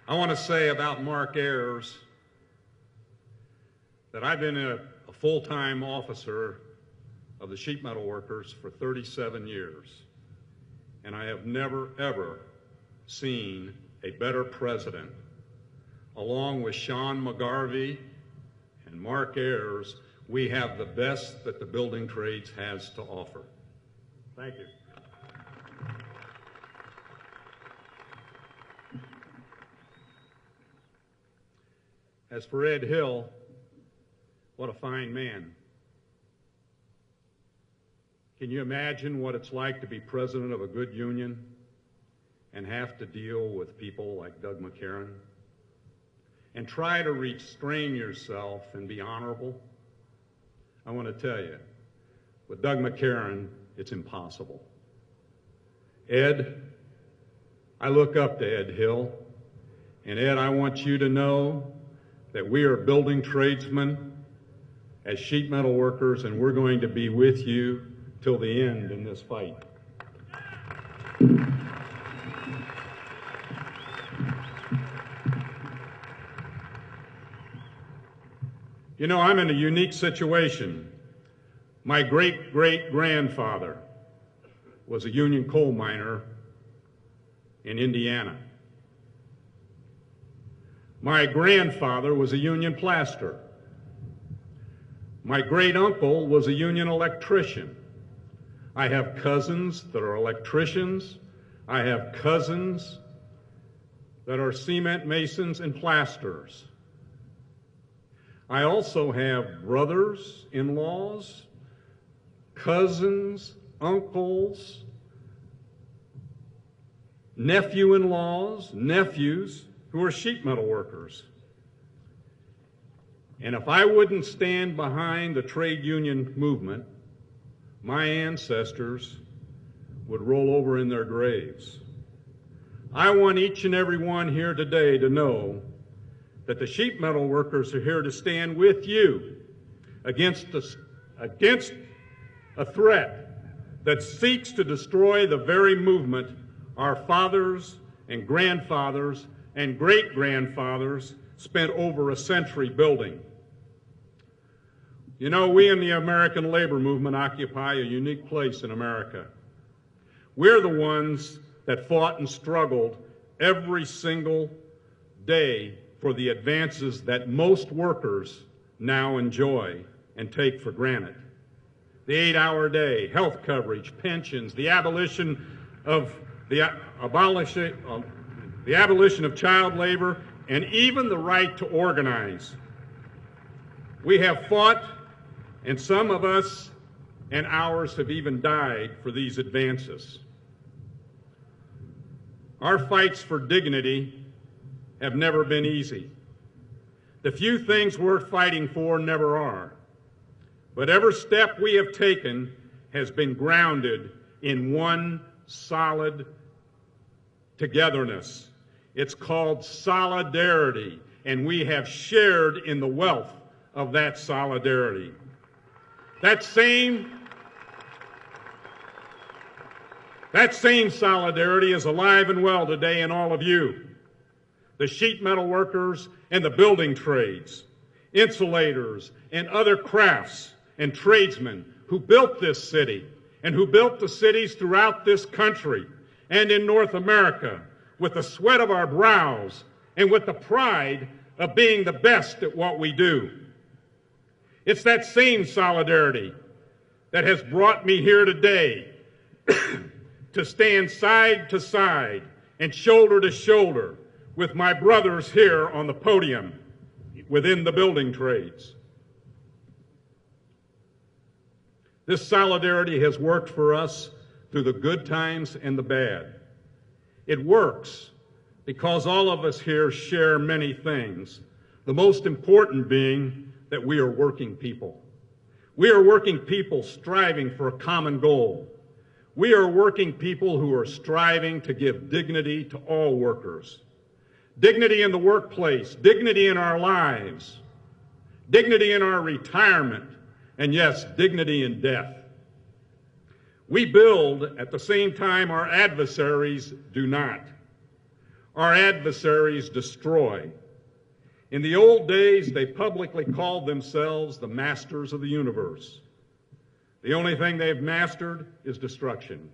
I want to say about Mark Ayers that I've been a full-time officer of the sheet metal workers for 37 years, and I have never, ever seen a better president. Along with Sean McGarvey and Mark Ayers, we have the best that the building trades has to offer. Thank you. As for Ed Hill, what a fine man. Can you imagine what it's like to be president of a good union and have to deal with people like Doug McCarran? And try to restrain yourself and be honorable? I want to tell you, with Doug McCarran, it's impossible. Ed, I look up to Ed Hill, and Ed, I want you to know that we are building tradesmen as sheet metal workers, and we're going to be with you till the end in this fight. You know, I'm in a unique situation. My great-great-grandfather was a union coal miner in Indiana. My grandfather was a union plasterer. My great-uncle was a union electrician. I have cousins that are electricians. I have cousins that are cement masons and plasterers. I also have brothers-in-laws, cousins, uncles, nephew-in-laws, nephews who are sheet metal workers. And if I wouldn't stand behind the trade union movement, my ancestors would roll over in their graves. I want each and every one here today to know that the sheet metal workers are here to stand with you against a threat that seeks to destroy the very movement our fathers and grandfathers and great-grandfathers spent over a century building. You know, we in the American labor movement occupy a unique place in America. We're the ones that fought and struggled every single day for the advances that most workers now enjoy and take for granted. The 8-hour day, health coverage, pensions, the abolition of child labor, and even the right to organize. We have fought, and some of us and ours have even died for these advances. Our fights for dignity have never been easy. The few things worth fighting for never are. But every step we have taken has been grounded in one solid togetherness. It's called solidarity, and we have shared in the wealth of that solidarity. That same solidarity is alive and well today in all of you. The sheet metal workers and the building trades, insulators and other crafts and tradesmen who built this city and who built the cities throughout this country and in North America with the sweat of our brows and with the pride of being the best at what we do. It's that same solidarity that has brought me here today to stand side to side and shoulder to shoulder with my brothers here on the podium within the building trades. This solidarity has worked for us through the good times and the bad. It works because all of us here share many things, the most important being that we are working people. We are working people striving for a common goal. We are working people who are striving to give dignity to all workers. Dignity in the workplace, dignity in our lives, dignity in our retirement, and yes, dignity in death. We build at the same time our adversaries do not. our adversaries destroy. In the old days, they publicly called themselves the masters of the universe. The only thing they've mastered is destruction.